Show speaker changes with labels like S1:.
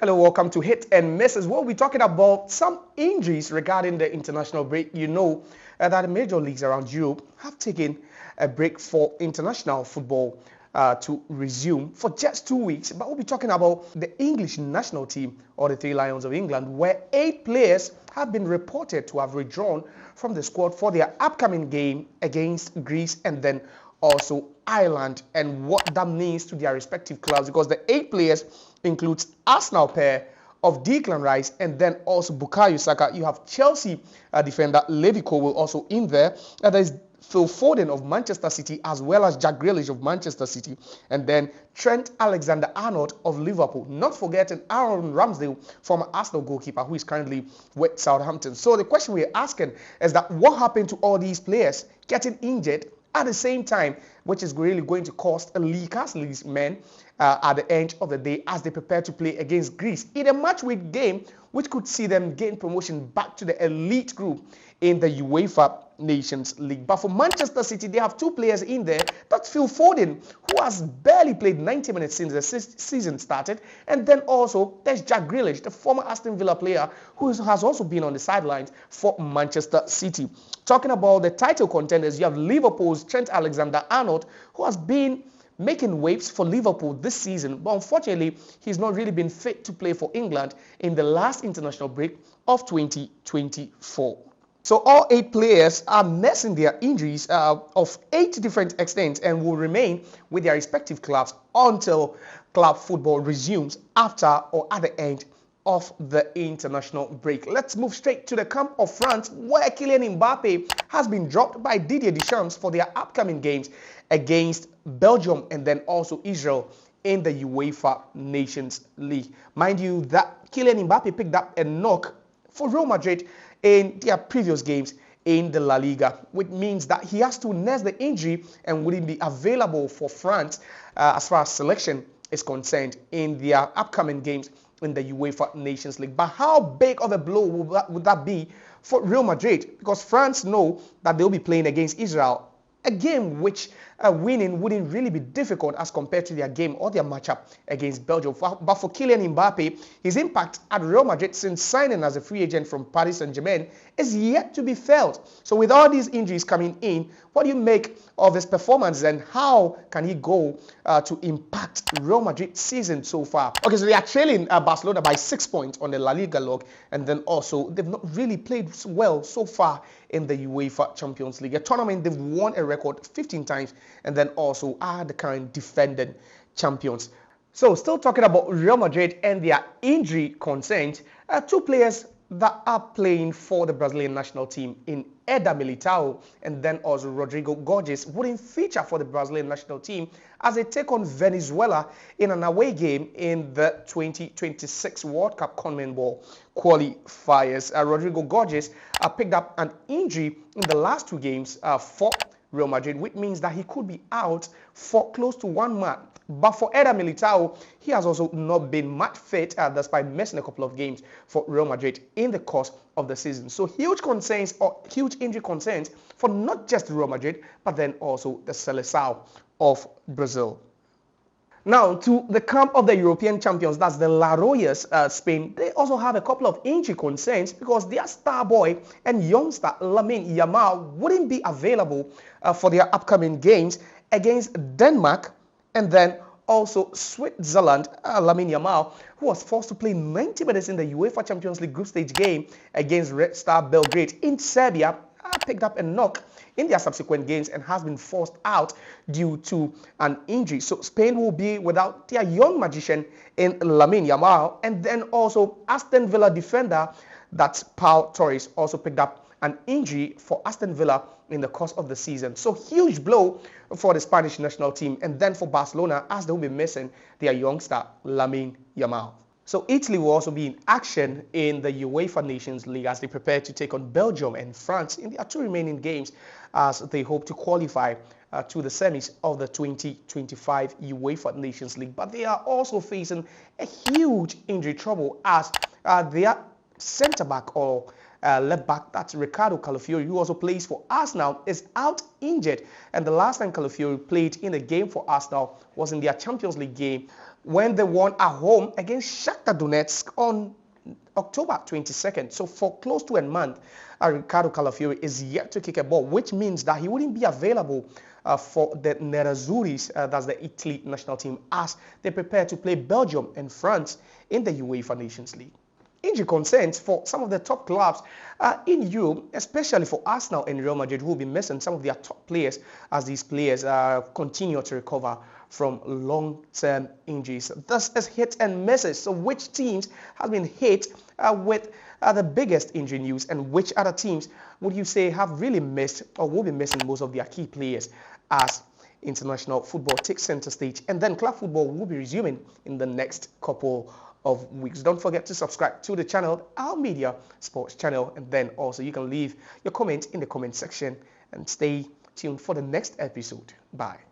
S1: Hello, welcome to Hit and Misses. We'll be talking about some injuries regarding the international break. You know that the major leagues around Europe have taken a break for international football to resume for just 2 weeks. But we'll be talking about the English national team, or the Three Lions of England, where 8 players have been reported to have withdrawn from the squad for their upcoming game against Greece and then also Ireland, and what that means to their respective clubs, because the 8 players includes Arsenal pair of Declan Rice and then also Bukayo Saka. You have Chelsea defender Levi Colwill also in there. And there's Phil Foden of Manchester City, as well as Jack Grealish of Manchester City, and then Trent Alexander-Arnold of Liverpool. Not forgetting Aaron Ramsdale, former Arsenal goalkeeper, who is currently with Southampton. So the question we're asking is that what happened to all these players getting injured at the same time, which is really going to cost Lee's men at the end of the day as they prepare to play against Greece in a match-week game, which could see them gain promotion back to the elite group in the UEFA Nations League. But for Manchester City, they have 2 players in there. That's Phil Foden, who has barely played 90 minutes since the season started. And then also, there's Jack Grealish, the former Aston Villa player, who has also been on the sidelines for Manchester City. Talking about the title contenders, you have Liverpool's Trent Alexander-Arnold, who has been making waves for Liverpool this season, but unfortunately, he's not really been fit to play for England in the last international break of 2024. So all 8 players are nursing their injuries of 8 different extents and will remain with their respective clubs until club football resumes after or at the end of the international break. Let's move straight to the camp of France, where Kylian Mbappe has been dropped by Didier Deschamps for their upcoming games against Belgium and then also Israel in the UEFA Nations League. Mind you that Kylian Mbappe picked up a knock for Real Madrid in their previous games in the La Liga, which means that he has to nurse the injury and wouldn't be available for France as far as selection is concerned in their upcoming games in the UEFA Nations League. But how big of a blow would that be for Real Madrid? Because France know that they'll be playing against Israel, a game which winning wouldn't really be difficult as compared to their game or their matchup against Belgium. But for Kylian Mbappe, his impact at Real Madrid since signing as a free agent from Paris Saint-Germain is yet to be felt. So with all these injuries coming in, what do you make of his performance and how can he go to impact Real Madrid's season so far? Okay, so they are trailing Barcelona by 6 points on the La Liga log, and then also they've not really played well so far in the UEFA Champions League, a tournament they've won a record 15 times and then also are the current defending champions. So still talking about Real Madrid and their injury concerns, 2 players that are playing for the Brazilian national team in Militao and then also Rodrygo wouldn't feature for the Brazilian national team as they take on Venezuela in an away game in the 2026 World Cup CONMEBOL qualifiers. Rodrygo picked up an injury in the last 2 games for Real Madrid, which means that he could be out for close to 1 month. But for Militao, he has also not been match fit despite missing a couple of games for Real Madrid in the course of the season. So huge concerns or huge injury concerns for not just Real Madrid, but then also the Seleção of Brazil. Now, to the camp of the European champions, that's the La Royas, Spain. They also have a couple of injury concerns because their star boy and youngster Lamine Yamal wouldn't be available for their upcoming games against Denmark and then also Switzerland. Lamine Yamal, who was forced to play 90 minutes in the UEFA Champions League group stage game against Red Star Belgrade in Serbia, picked up a knock in their subsequent games and has been forced out due to an injury. So Spain will be without their young magician in Lamine Yamal, and then also Aston Villa defender, that's Pau Torres, also picked up an injury for Aston Villa in the course of the season. So huge blow for the Spanish national team, and then for Barcelona as they will be missing their youngster Lamine Yamal. So Italy will also be in action in the UEFA Nations League as they prepare to take on Belgium and France in their 2 remaining games as they hope to qualify to the semis of the 2025 UEFA Nations League. But they are also facing a huge injury trouble as their centre-back or left back, that's Ricardo Calafiori, who also plays for Arsenal, is out injured. And the last time Calafiori played in a game for Arsenal was in their Champions League game when they won at home against Shakhtar Donetsk on October 22nd. So for close to a month, Ricardo Calafiori is yet to kick a ball, which means that he wouldn't be available for the Nerazzurris, that's the Italy national team, as they prepare to play Belgium and France in the UEFA Nations League. Injury concerns for some of the top clubs in Europe, especially for Arsenal and Real Madrid, who will be missing some of their top players as these players continue to recover from long-term injuries. This is hit and misses. So which teams have been hit with the biggest injury news, and which other teams would you say have really missed or will be missing most of their key players as international football takes center stage? And then club football will be resuming in the next couple of weeks. Don't forget to subscribe to the channel, our media sports channel, and then also you can leave your comment in the comment section and stay tuned for the next episode. Bye.